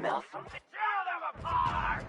smell something. Tear them apart!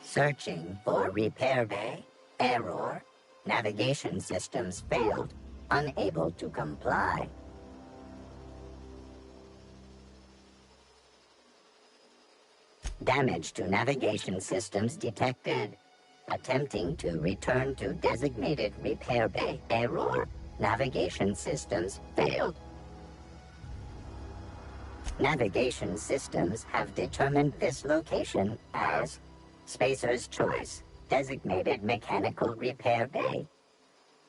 Searching for repair bay. Error. Navigation systems failed. Unable to comply. Damage to navigation systems detected. Attempting to return to designated repair bay. Error. Navigation systems failed. Navigation systems have determined this location as Spacer's Choice, designated mechanical repair bay.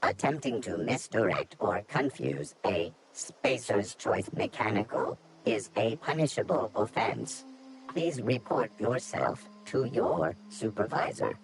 Attempting to misdirect or confuse a Spacer's Choice mechanical is a punishable offense. Please report yourself to your supervisor.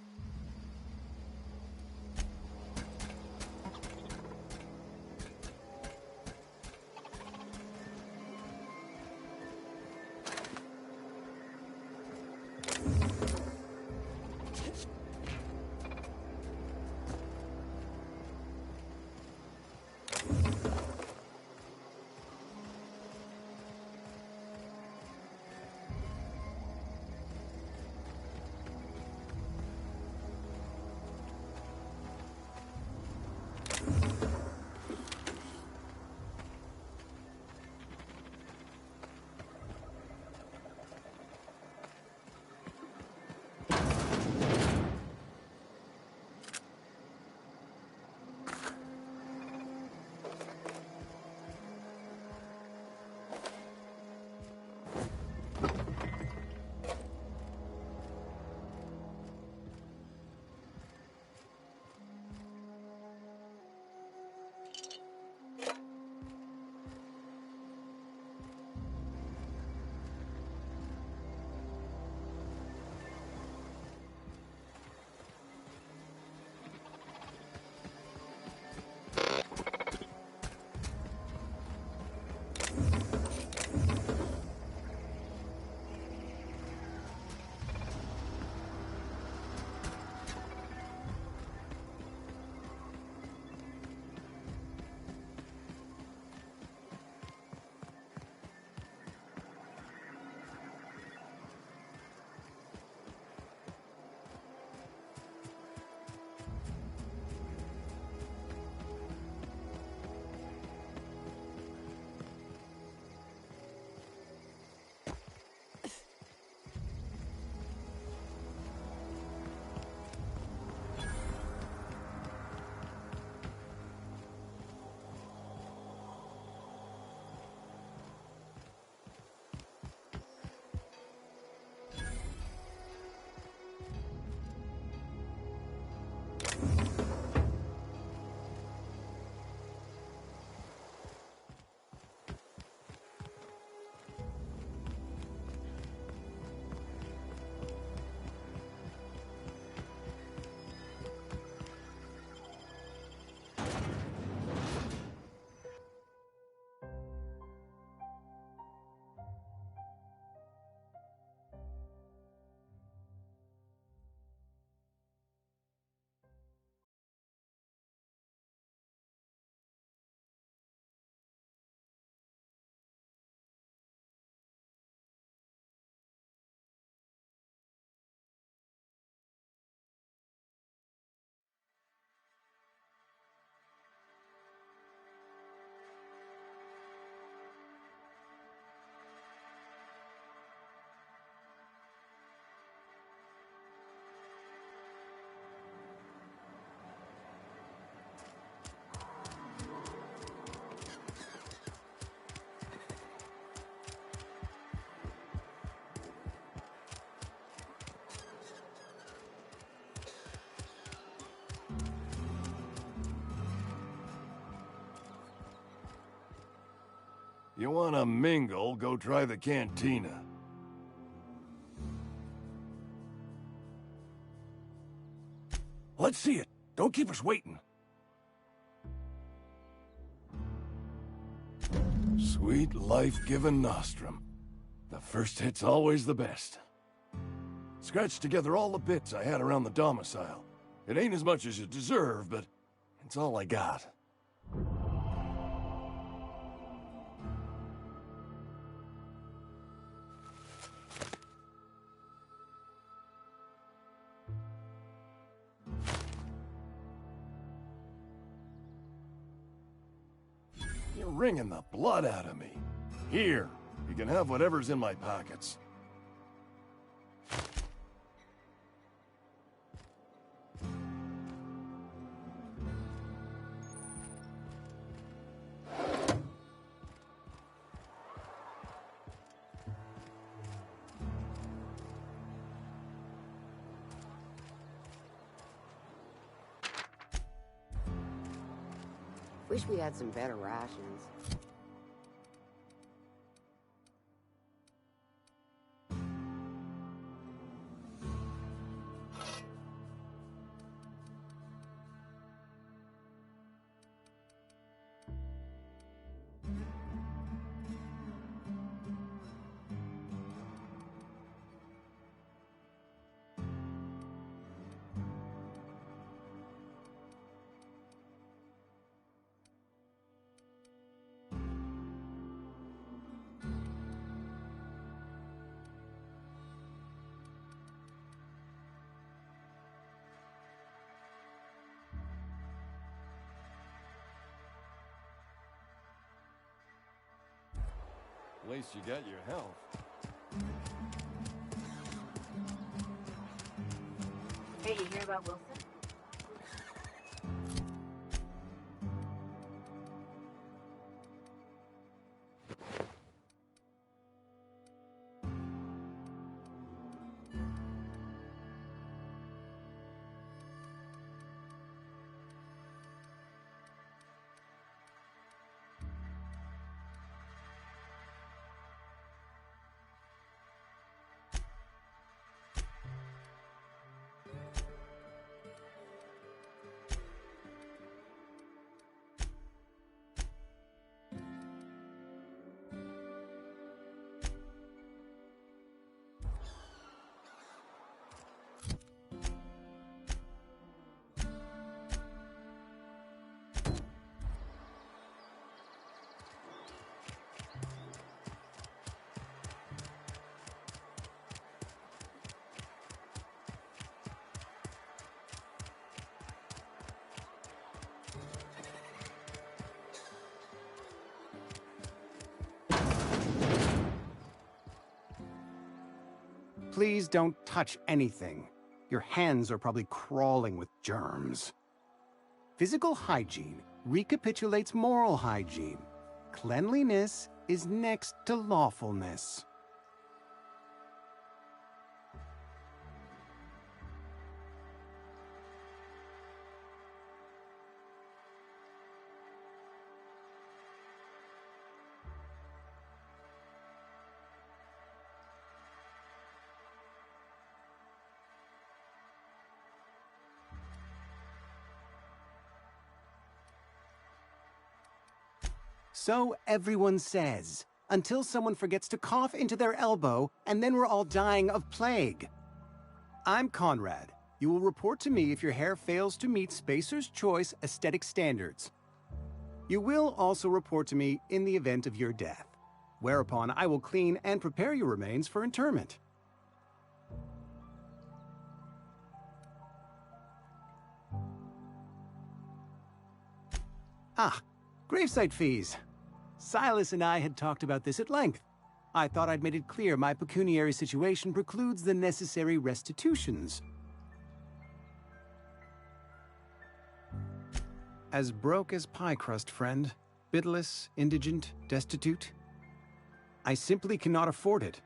You wanna mingle, go try the cantina. Let's see it. Don't keep us waiting. Sweet life-giving nostrum. The first hit's always the best. Scratched together all the bits I had around the domicile. It ain't as much as you deserve, but it's all I got. You're wringing the blood out of me. Here, you can have whatever's in my pockets. Wish we had some better rations. At least you got your health. Hey, you hear about Wilson? Please don't touch anything. Your hands are probably crawling with germs. Physical hygiene recapitulates moral hygiene. Cleanliness is next to lawfulness. So everyone says, until someone forgets to cough into their elbow, and then we're all dying of plague. I'm Conrad. You will report to me if your hair fails to meet Spacer's Choice aesthetic standards. You will also report to me in the event of your death, whereupon I will clean and prepare your remains for interment. Ah, gravesite fees. Silas and I had talked about this at length. I thought I'd made it clear my pecuniary situation precludes the necessary restitutions. As broke as pie crust, friend. Bidless, indigent, destitute. I simply cannot afford it.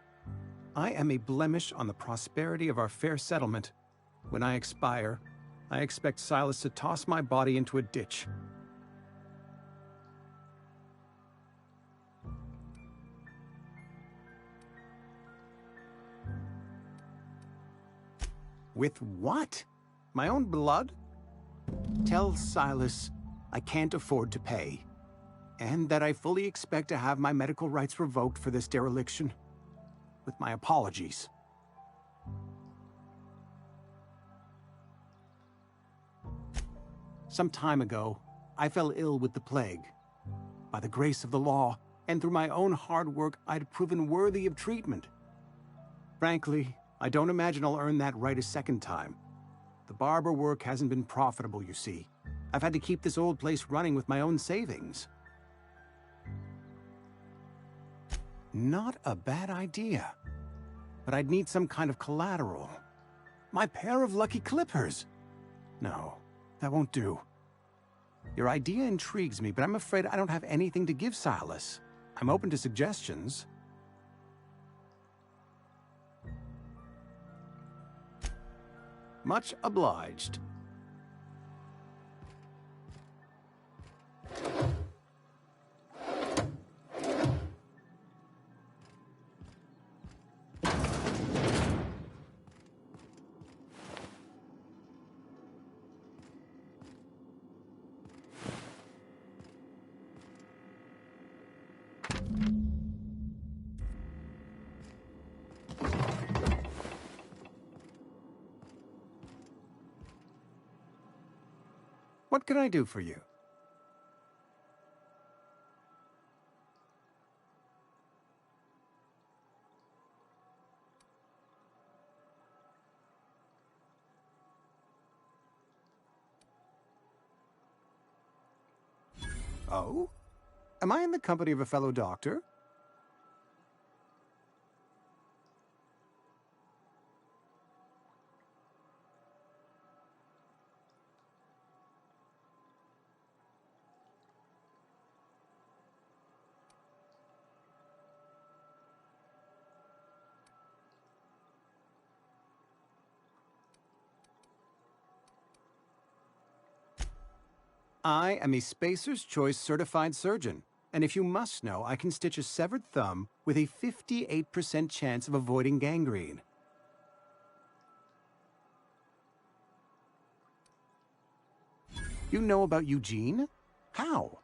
I am a blemish on the prosperity of our fair settlement. When I expire, I expect Silas to toss my body into a ditch. With what? My own blood? Tell Silas I can't afford to pay, and that I fully expect to have my medical rights revoked for this dereliction. With my apologies. Some time ago, I fell ill with the plague. By the grace of the law, and through my own hard work, I'd proven worthy of treatment. Frankly, I don't imagine I'll earn that right a second time. The barber work hasn't been profitable, you see. I've had to keep this old place running with my own savings. Not a bad idea. But I'd need some kind of collateral. My pair of lucky clippers! No, that won't do. Your idea intrigues me, but I'm afraid I don't have anything to give Silas. I'm open to suggestions. Much obliged. What can I do for you? Oh? Am I in the company of a fellow doctor? I am a Spacer's Choice certified surgeon, and if you must know, I can stitch a severed thumb with a 58% chance of avoiding gangrene. You know about Eugene? How?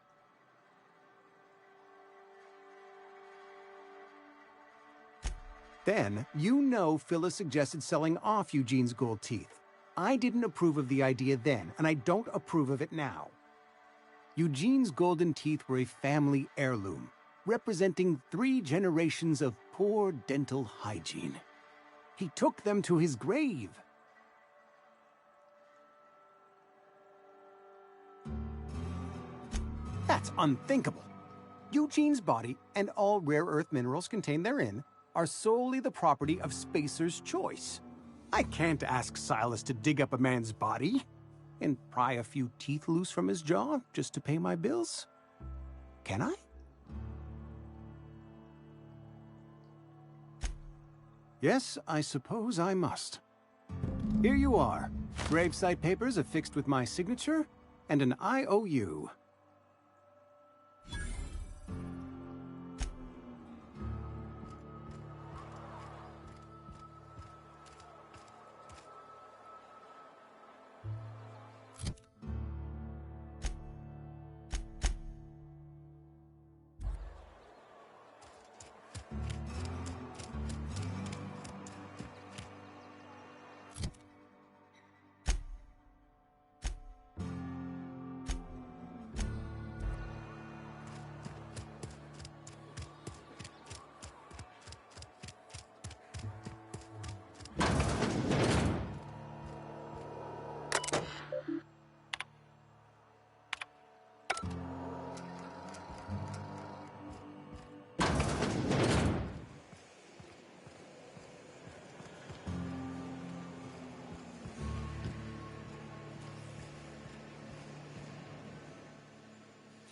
Then, you know Phyllis suggested selling off Eugene's gold teeth. I didn't approve of the idea then, and I don't approve of it now. Eugene's golden teeth were a family heirloom, representing 3 generations of poor dental hygiene. He took them to his grave. That's unthinkable. Eugene's body and all rare earth minerals contained therein are solely the property of Spacer's Choice. I can't ask Silas to dig up a man's body and pry a few teeth loose from his jaw just to pay my bills. Can I? Yes, I suppose I must. Here you are. Gravesite papers affixed with my signature and an IOU.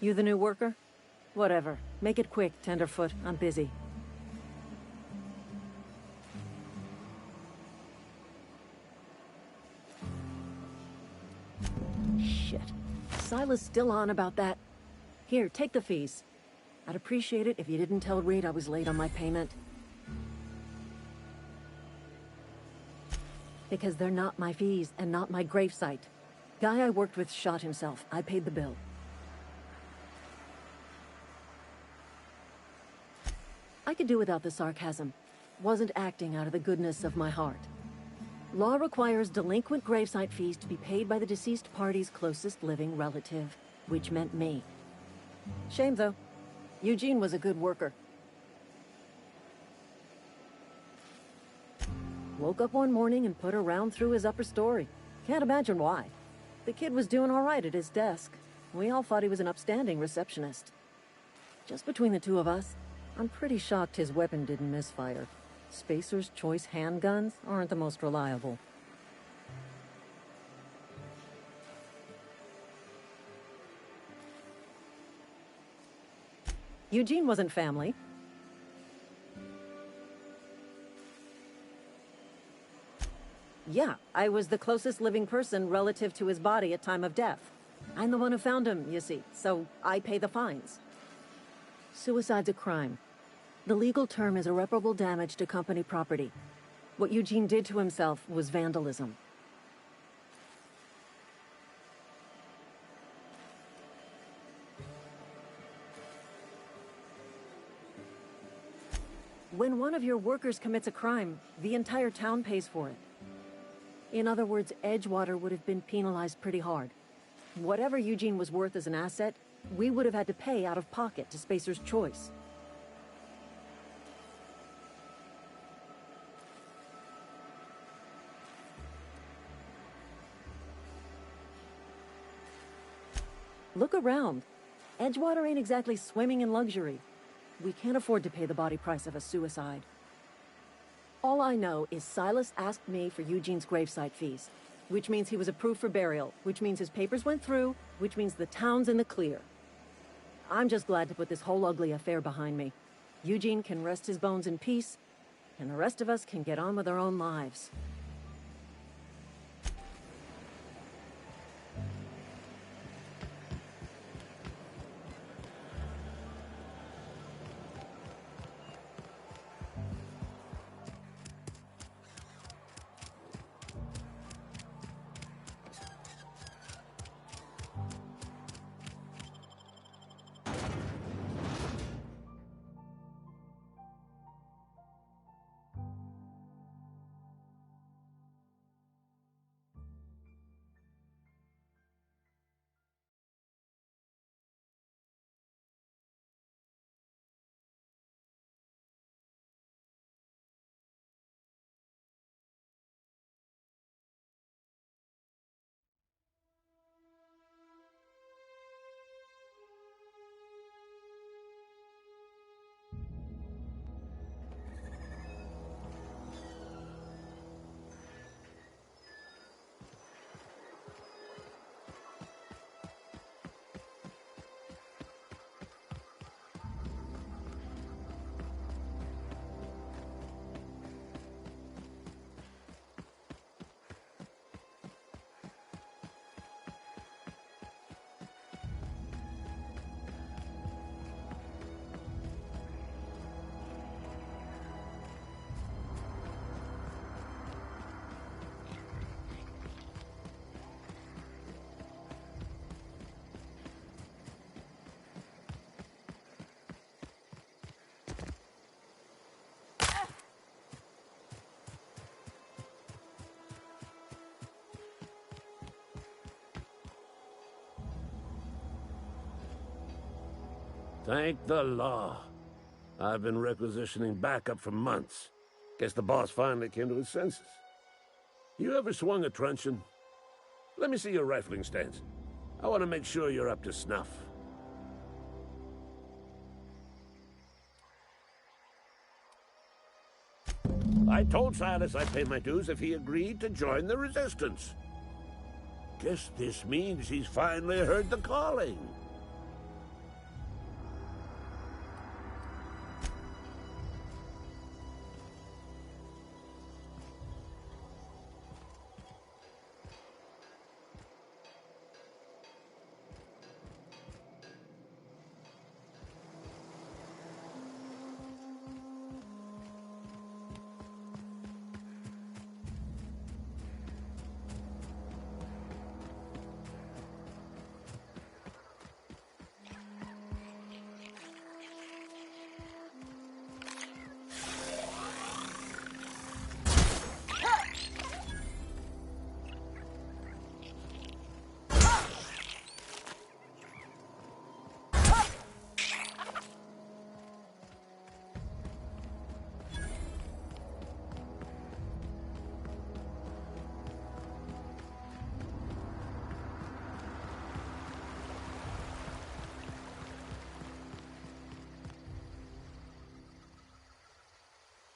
You the new worker? Whatever. Make it quick, Tenderfoot. I'm busy. Shit. Silas still on about that. Here, take the fees. I'd appreciate it if you didn't tell Reed I was late on my payment. Because they're not my fees and not my gravesite. Guy I worked with shot himself. I paid the bill. I could do without the sarcasm. Wasn't acting out of the goodness of my heart. Law requires delinquent gravesite fees to be paid by the deceased party's closest living relative, which meant me. Shame, though. Eugene was a good worker. Woke up one morning and put a round through his upper story. Can't imagine why. The kid was doing all right at his desk. We all thought he was an upstanding receptionist. Just between the two of us, I'm pretty shocked his weapon didn't misfire. Spacer's Choice handguns aren't the most reliable. Eugene wasn't family. Yeah, I was the closest living person relative to his body at time of death. I'm the one who found him, you see, so I pay the fines. Suicide's a crime. The legal term is irreparable damage to company property. What Eugene did to himself was vandalism. When one of your workers commits a crime, the entire town pays for it. In other words, Edgewater would have been penalized pretty hard. Whatever Eugene was worth as an asset, we would have had to pay out of pocket to Spacer's Choice. Look around. Edgewater ain't exactly swimming in luxury. We can't afford to pay the body price of a suicide. All I know is Silas asked me for Eugene's gravesite fees, which means he was approved for burial, which means his papers went through, which means the town's in the clear. I'm just glad to put this whole ugly affair behind me. Eugene can rest his bones in peace, and the rest of us can get on with our own lives. Thank the law. I've been requisitioning backup for months. Guess the boss finally came to his senses. You ever swung a truncheon? Let me see your rifling stance. I want to make sure you're up to snuff. I told Silas I'd pay my dues if he agreed to join the resistance. Guess this means he's finally heard the calling.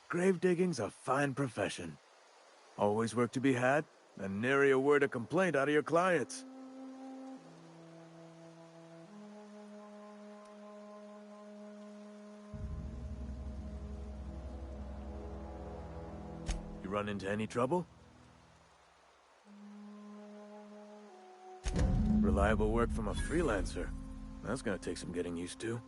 grave digging's a fine profession. Always work to be had, and nary a word of complaint out of your clients. You run into any trouble? Reliable work from a freelancer. That's gonna take some getting used to.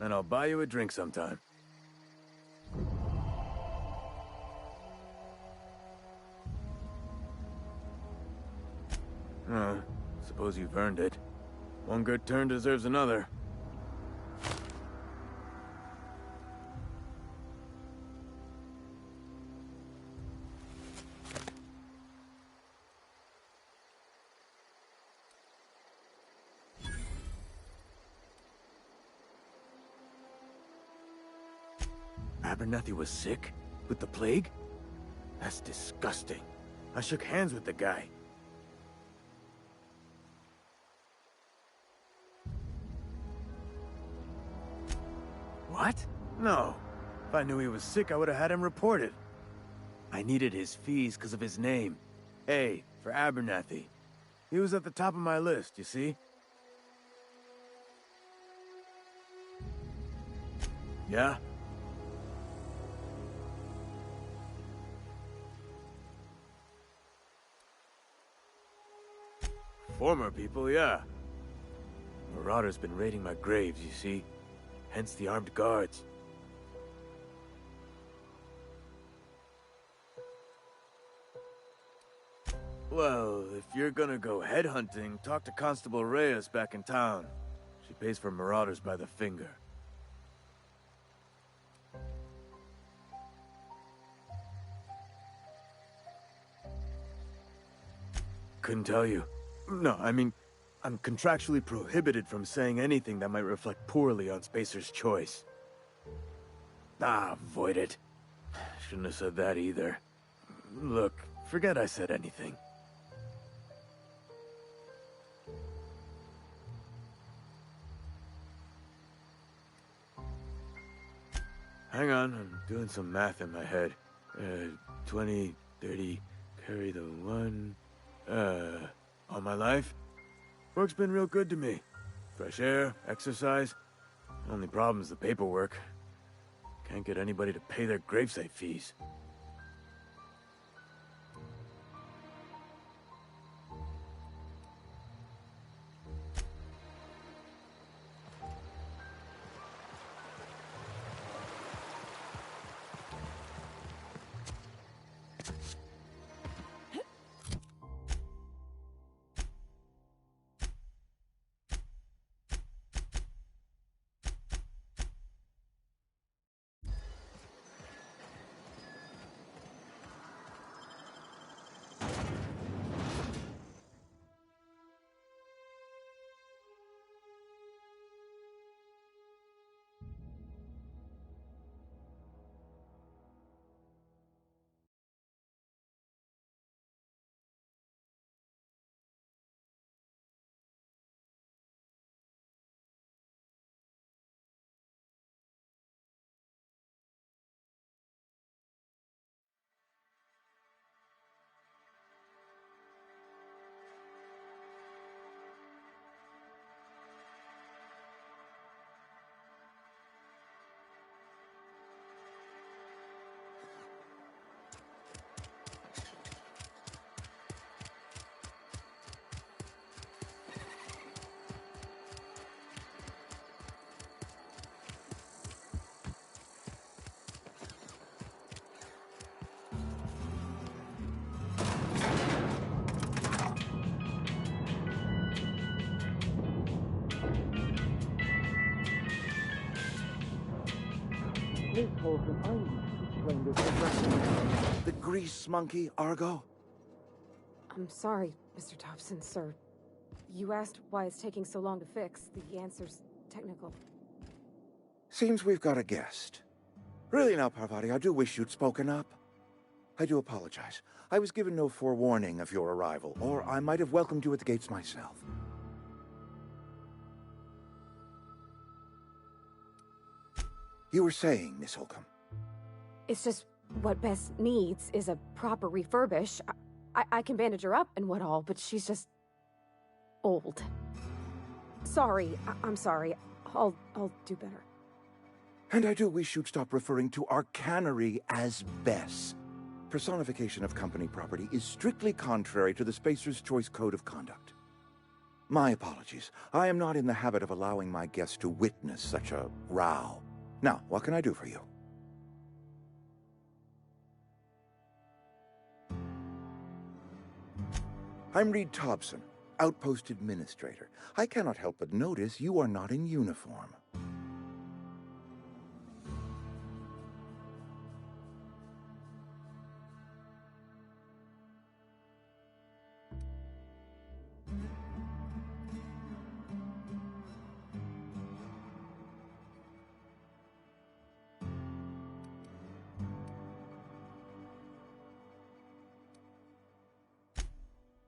And I'll buy you a drink sometime. Suppose you've earned it. One good turn deserves another. Abernathy was sick? With the plague? That's disgusting. I shook hands with the guy. What? No. If I knew he was sick, I would have had him reported. I needed his fees because of his name. A, for Abernathy. He was at the top of my list, you see? Yeah? Former people, yeah. Marauders been raiding my graves, you see? Hence the armed guards. Well, if you're gonna go headhunting, talk to Constable Reyes back in town. She pays for Marauders by the finger. Couldn't tell you. No, I mean, I'm contractually prohibited from saying anything that might reflect poorly on Spacer's choice. Avoid it. Shouldn't have said that either. Look, forget I said anything. Hang on, I'm doing some math in my head. 20, 30, carry the 1... all my life? Work's been real good to me. Fresh air, exercise. Only problem's the paperwork. Can't get anybody to pay their gravesite fees. The grease monkey, Argo? I'm sorry, Mr. Thompson, sir. You asked why it's taking so long to fix. The answer's technical. Seems we've got a guest. Really now, Parvati, I do wish you'd spoken up. I do apologize. I was given no forewarning of your arrival, or I might have welcomed you at the gates myself. You were saying, Miss Holcomb. It's just what Bess needs is a proper refurbish. I can bandage her up and what all, but she's just old. Sorry, I'm sorry. I'll do better. And I do wish you'd stop referring to our cannery as Bess. Personification of company property is strictly contrary to the Spacer's Choice Code of Conduct. My apologies. I am not in the habit of allowing my guests to witness such a row. Now, what can I do for you? I'm Reed Thompson, Outpost Administrator. I cannot help but notice you are not in uniform.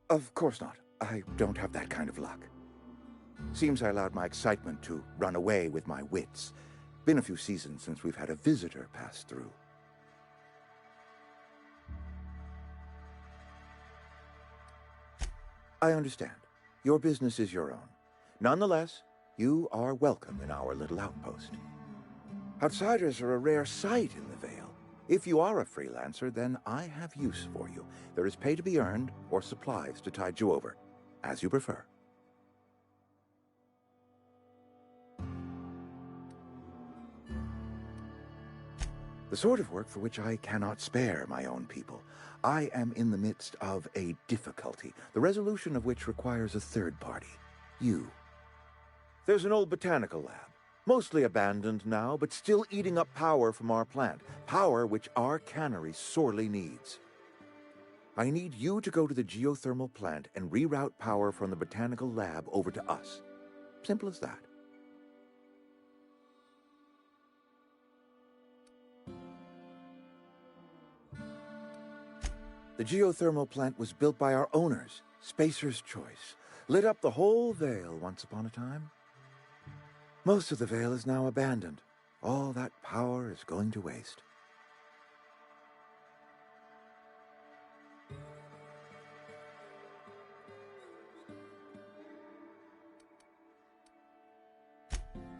Of course not. I don't have that kind of luck. Seems I allowed my excitement to run away with my wits. Been a few seasons since we've had a visitor pass through. I understand. Your business is your own. Nonetheless, you are welcome in our little outpost. Outsiders are a rare sight in the Vale. If you are a freelancer, then I have use for you. There is pay to be earned, or supplies to tide you over, as you prefer. The sort of work for which I cannot spare my own people. I am in the midst of a difficulty, the resolution of which requires a third party. You. There's an old botanical lab. Mostly abandoned now, but still eating up power from our plant. Power which our cannery sorely needs. I need you to go to the geothermal plant and reroute power from the botanical lab over to us. Simple as that. The geothermal plant was built by our owners, Spacer's Choice. Lit up the whole Vale once upon a time. Most of the Vale is now abandoned. All that power is going to waste.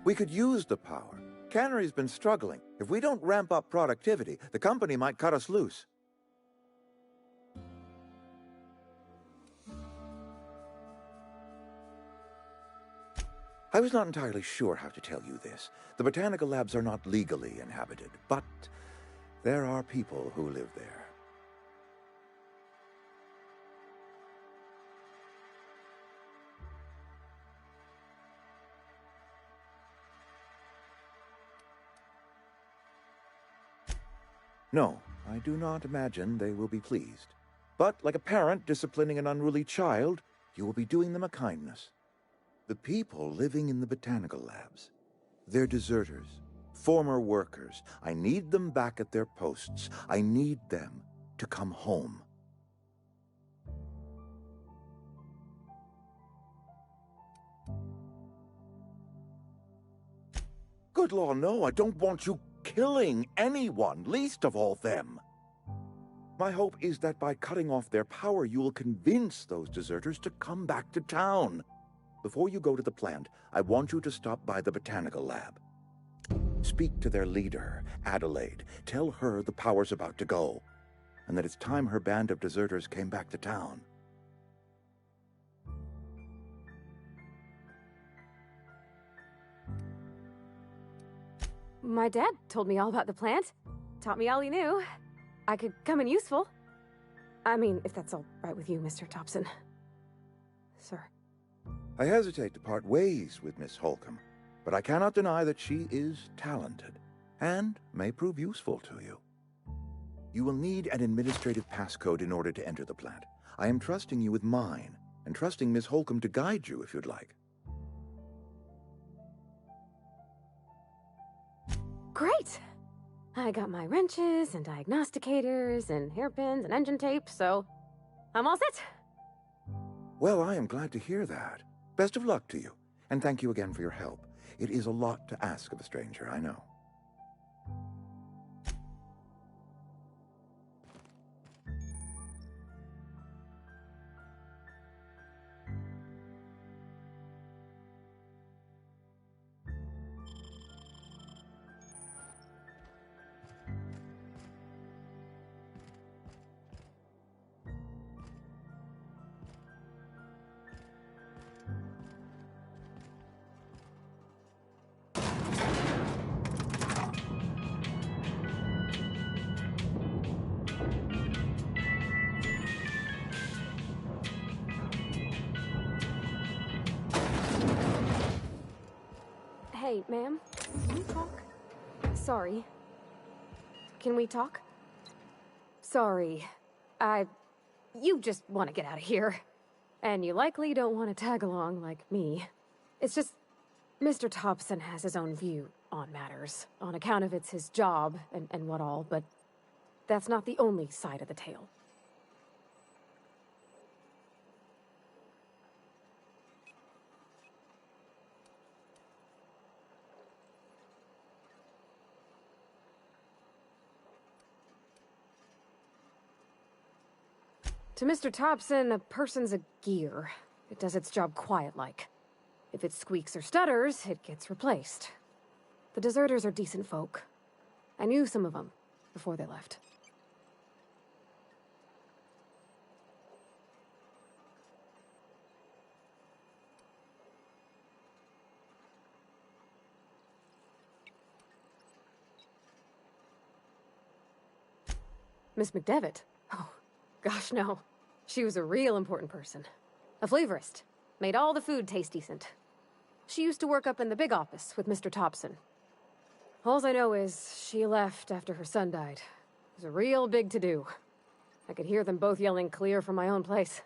We could use the power. Cannery's been struggling. If we don't ramp up productivity, the company might cut us loose. I was not entirely sure how to tell you this. The botanical labs are not legally inhabited, but there are people who live there. No, I do not imagine they will be pleased. But like a parent disciplining an unruly child, you will be doing them a kindness. The people living in the botanical labs, they're deserters, former workers. I need them back at their posts. I need them to come home. Good law, no, I don't want you killing anyone, least of all them. My hope is that by cutting off their power, you will convince those deserters to come back to town. Before you go to the plant, I want you to stop by the botanical lab. Speak to their leader, Adelaide. Tell her the power's about to go, and that it's time her band of deserters came back to town. My dad told me all about the plant. Taught me all he knew. I could come in useful. I mean, if that's all right with you, Mr. Thompson. Sir. I hesitate to part ways with Miss Holcomb, but I cannot deny that she is talented, and may prove useful to you. You will need an administrative passcode in order to enter the plant. I am trusting you with mine, and trusting Miss Holcomb to guide you if you'd like. Great! I got my wrenches and diagnosticators and hairpins and engine tape, so I'm all set. Well, I am glad to hear that. Best of luck to you, and thank you again for your help. It is a lot to ask of a stranger, I know. Hey, ma'am. Can we talk? Sorry. Can we talk? Sorry. You just want to get out of here. And you likely don't want to tag along like me. It's just, Mr. Thompson has his own view on matters, on account of it's his job and what all, but that's not the only side of the tale. To Mr. Thompson, a person's a gear. It does its job quiet-like. If it squeaks or stutters, it gets replaced. The deserters are decent folk. I knew some of them before they left. Miss McDevitt? Oh, gosh, no. She was a real important person. A flavorist. Made all the food taste decent. She used to work up in the big office with Mr. Thompson. Alls I know is she left after her son died. It was a real big to-do. I could hear them both yelling clear from my own place.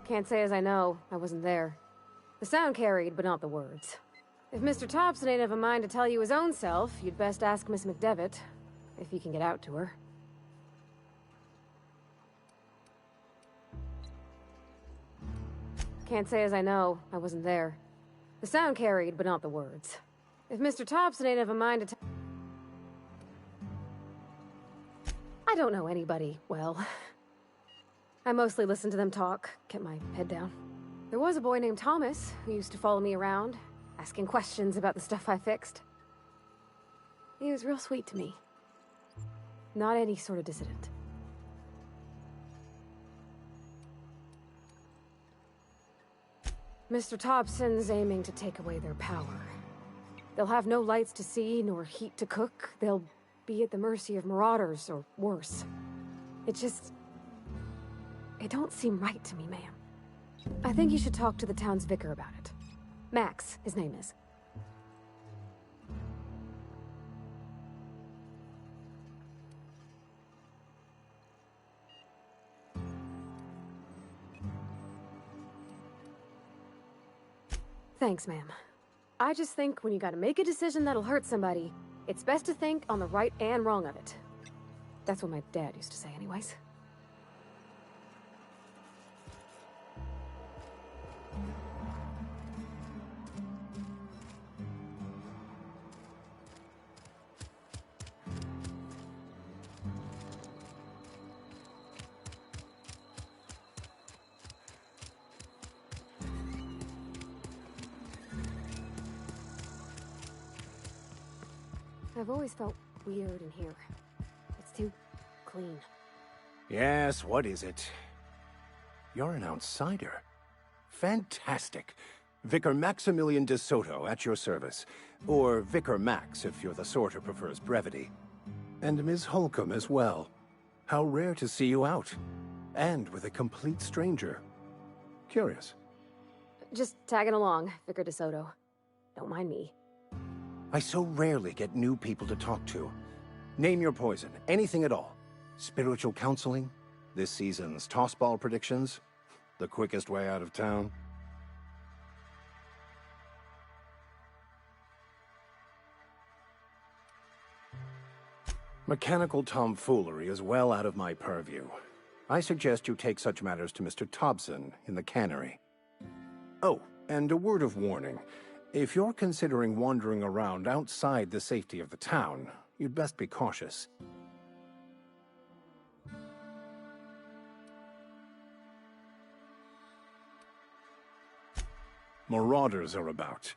Can't say as I know. I wasn't there. The sound carried, but not the words. If Mr. Thompson ain't of a mind to tell you his own self, you'd best ask Miss McDevitt, if he can get out to her. Can't say as I know. I wasn't there. The sound carried, but not the words. If Mr. Thompson ain't of a mind to I don't know anybody well. I mostly listened to them talk, kept my head down. There was a boy named Thomas who used to follow me around, asking questions about the stuff I fixed. He was real sweet to me. Not any sort of dissident. Mr. Thompson's aiming to take away their power. They'll have no lights to see, nor heat to cook. They'll be at the mercy of Marauders, or worse. It don't seem right to me, ma'am. I think you should talk to the town's vicar about it. Max, his name is. Thanks, ma'am. I just think when you gotta make a decision that'll hurt somebody, it's best to think on the right and wrong of it. That's what my dad used to say anyways. I've always felt weird in here. It's too clean. Yes, what is it? You're an outsider. Fantastic. Vicar Maximilian de Soto at your service. Or Vicar Max if you're the sort who prefers brevity. And Ms. Holcomb as well. How rare to see you out. And with a complete stranger. Curious. Just tagging along, Vicar de Soto. Don't mind me. I so rarely get new people to talk to. Name your poison, anything at all. Spiritual counseling? This season's tossball predictions? The quickest way out of town? Mechanical tomfoolery is well out of my purview. I suggest you take such matters to Mr. Thompson in the cannery. Oh, and a word of warning. If you're considering wandering around outside the safety of the town, you'd best be cautious. Marauders are about.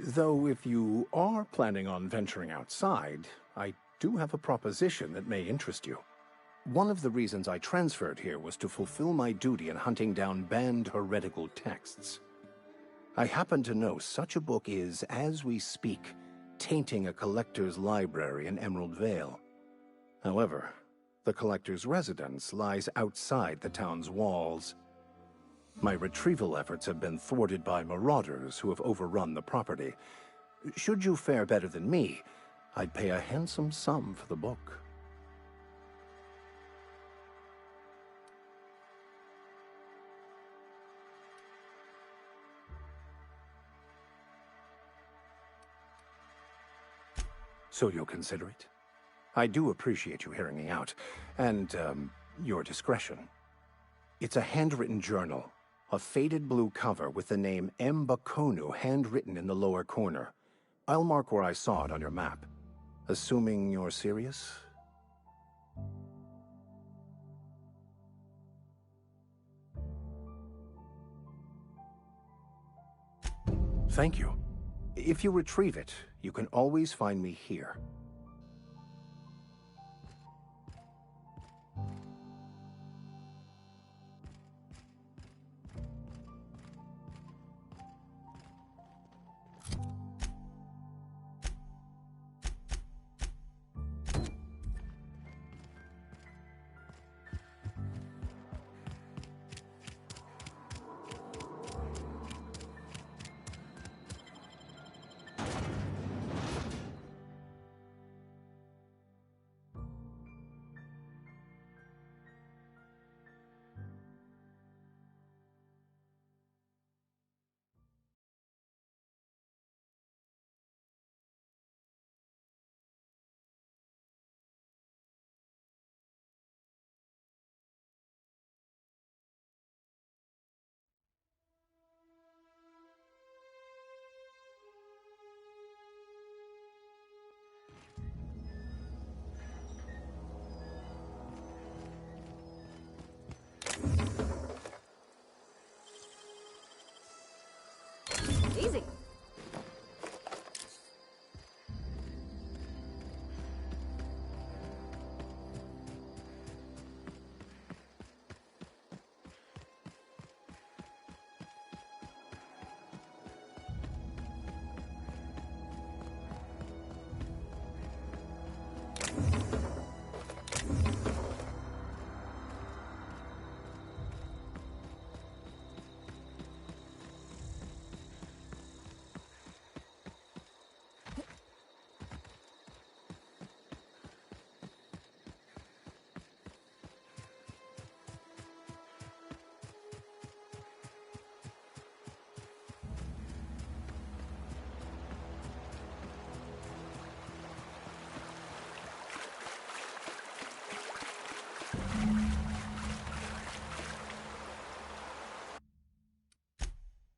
Though if you are planning on venturing outside, I do have a proposition that may interest you. One of the reasons I transferred here was to fulfill my duty in hunting down banned heretical texts. I happen to know such a book is, as we speak, tainting a collector's library in Emerald Vale. However, the collector's residence lies outside the town's walls. My retrieval efforts have been thwarted by Marauders who have overrun the property. Should you fare better than me, I'd pay a handsome sum for the book. So you'll consider it? I do appreciate you hearing me out, and, your discretion. It's a handwritten journal, a faded blue cover with the name Mbakonu handwritten in the lower corner. I'll mark where I saw it on your map. Assuming you're serious? Thank you. If you retrieve it, you can always find me here.